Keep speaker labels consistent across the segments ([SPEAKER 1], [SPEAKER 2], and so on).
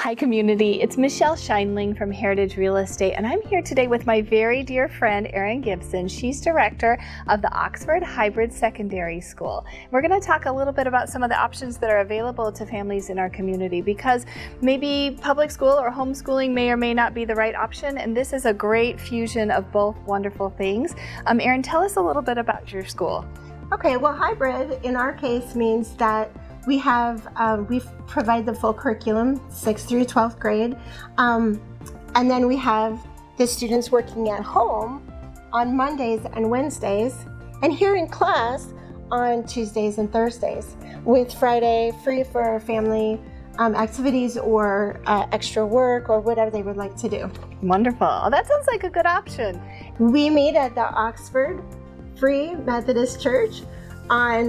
[SPEAKER 1] Hi community, it's Michelle Scheinling from Heritage Real Estate, and I'm here today with my very dear friend Erin Gibson. She's director of the Oxford Hybrid Secondary School. We're going to talk a little bit about some of the options that are available to families in our community, because maybe public school or homeschooling may or may not be the right option, and this is a great fusion of both wonderful things. Erin, tell us a little bit about your school.
[SPEAKER 2] Okay, well, hybrid in our case means that we provide the full curriculum, 6th through 12th grade, and then we have the students working at home on Mondays and Wednesdays, and here in class on Tuesdays and Thursdays, with Friday free for family activities or extra work or whatever they would like to do.
[SPEAKER 1] Wonderful. Oh, that sounds like a good option.
[SPEAKER 2] We meet at the Oxford Free Methodist Church on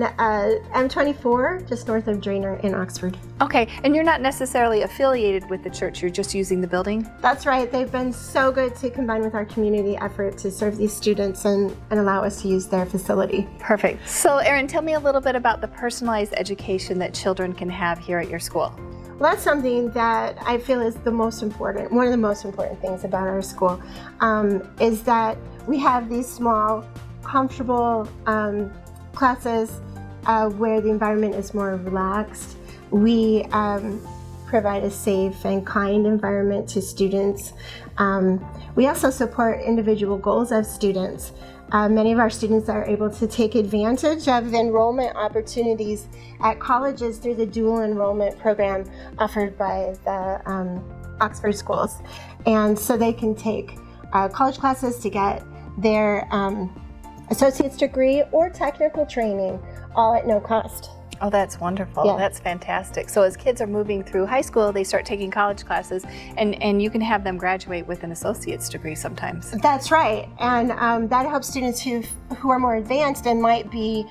[SPEAKER 2] M24, just north of Drainer in Oxford.
[SPEAKER 1] Okay, and you're not necessarily affiliated with the church, you're just using the building?
[SPEAKER 2] That's right. They've been so good to combine with our community effort to serve these students and allow us to use their facility.
[SPEAKER 1] Perfect. So Erin, tell me a little bit about the personalized education that children can have here at your school.
[SPEAKER 2] Well, that's something that I feel is the most important, one of the most important things about our school, is that we have these small, comfortable classes where the environment is more relaxed. We provide a safe and kind environment to students. We also support individual goals of students. Many of our students are able to take advantage of the enrollment opportunities at colleges through the dual enrollment program offered by the Oxford schools. And so they can take college classes to get their associate's degree or technical training, all at no cost.
[SPEAKER 1] Oh, that's wonderful. Yeah. That's fantastic. So as kids are moving through high school, they start taking college classes, and you can have them graduate with an associate's degree sometimes.
[SPEAKER 2] That's right. And that helps students who are more advanced and might be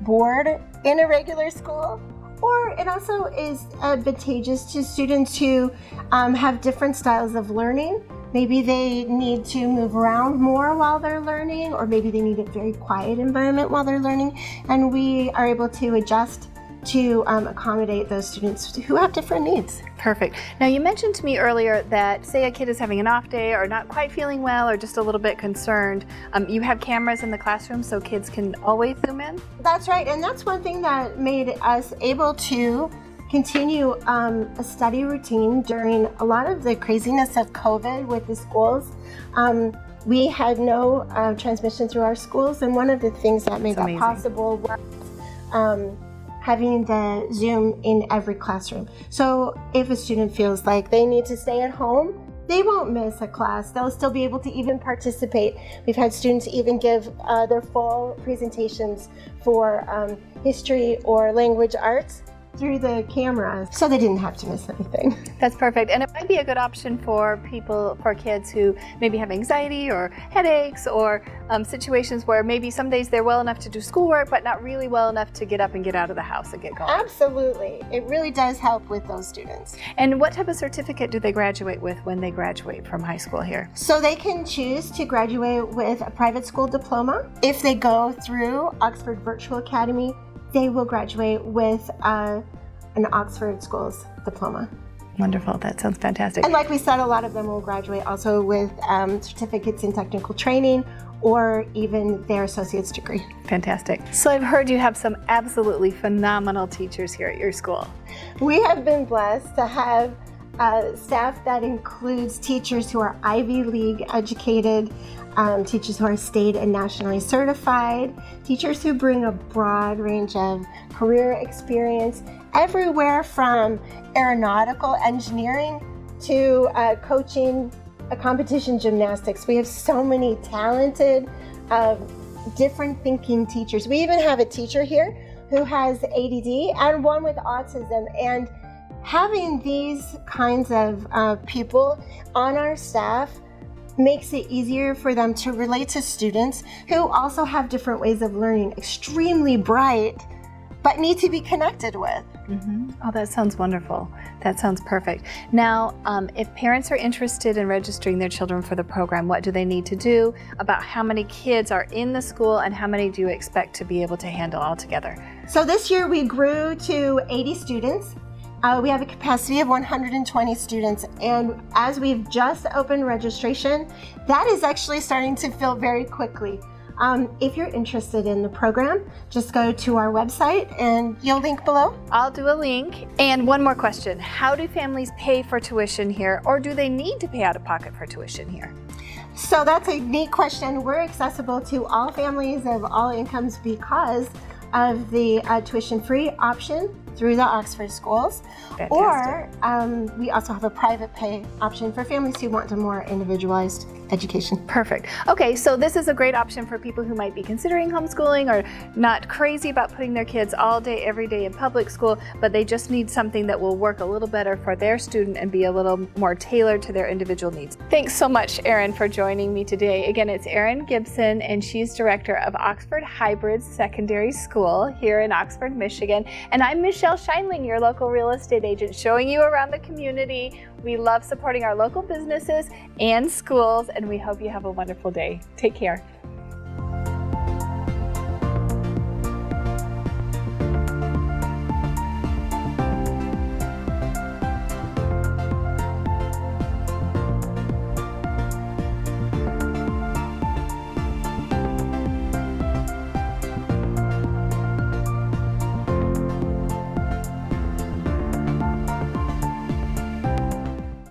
[SPEAKER 2] bored in a regular school. Or it also is advantageous to students who have different styles of learning. Maybe they need to move around more while they're learning, or maybe they need a very quiet environment while they're learning. And we are able to adjust to accommodate those students who have different needs.
[SPEAKER 1] Perfect. Now you mentioned to me earlier that say a kid is having an off day or not quite feeling well or just a little bit concerned, you have cameras in the classroom so kids can always zoom in?
[SPEAKER 2] That's right, and that's one thing that made us able to continue a study routine during a lot of the craziness of COVID with the schools. We had no transmission through our schools, and one of the things that made that possible was having the Zoom in every classroom. So if a student feels like they need to stay at home, they won't miss a class. They'll still be able to even participate. We've had students even give their full presentations for history or language arts through the camera, so they didn't have to miss anything.
[SPEAKER 1] That's perfect, and it might be a good option for kids who maybe have anxiety or headaches or situations where maybe some days they're well enough to do schoolwork but not really well enough to get up and get out of the house and get going.
[SPEAKER 2] Absolutely, it really does help with those students.
[SPEAKER 1] And what type of certificate do they graduate with when they graduate from high school here?
[SPEAKER 2] So they can choose to graduate with a private school diploma. If they go through Oxford Virtual Academy, they will graduate with an Oxford Schools diploma.
[SPEAKER 1] Wonderful, that sounds fantastic.
[SPEAKER 2] And like we said, a lot of them will graduate also with certificates in technical training or even their associate's degree.
[SPEAKER 1] Fantastic. So I've heard you have some absolutely phenomenal teachers here at your school.
[SPEAKER 2] We have been blessed to have staff that includes teachers who are Ivy League educated, teachers who are state and nationally certified, teachers who bring a broad range of career experience, everywhere from aeronautical engineering to coaching competition gymnastics. We have so many talented, different thinking teachers. We even have a teacher here who has ADD and one with autism, and having these kinds of people on our staff makes it easier for them to relate to students who also have different ways of learning, extremely bright, but need to be connected with.
[SPEAKER 1] Mm-hmm. Oh, that sounds wonderful. That sounds perfect. Now, if parents are interested in registering their children for the program, what do they need to do? About how many kids are in the school and how many do you expect to be able to handle altogether?
[SPEAKER 2] So this year we grew to 80 students. We have a capacity of 120 students, and as we've just opened registration, that is actually starting to fill very quickly. If you're interested in the program, just go to our website and you'll link below.
[SPEAKER 1] I'll do a link. And one more question. How do families pay for tuition here, or do they need to pay out of pocket for tuition here?
[SPEAKER 2] So that's a neat question. We're accessible to all families of all incomes because of the tuition-free option through the Oxford schools.
[SPEAKER 1] Fantastic.
[SPEAKER 2] Or we also have a private pay option for families who want a more individualized education.
[SPEAKER 1] Perfect. Okay, so this is a great option for people who might be considering homeschooling or not crazy about putting their kids all day, every day in public school, but they just need something that will work a little better for their student and be a little more tailored to their individual needs. Thanks so much, Erin, for joining me today. Again, it's Erin Gibson, and she's director of Oxford Hybrid Secondary School here in Oxford, Michigan. And I'm Michelle Scheinling, your local real estate agent, showing you around the community. We love supporting our local businesses and schools, and we hope you have a wonderful day. Take care.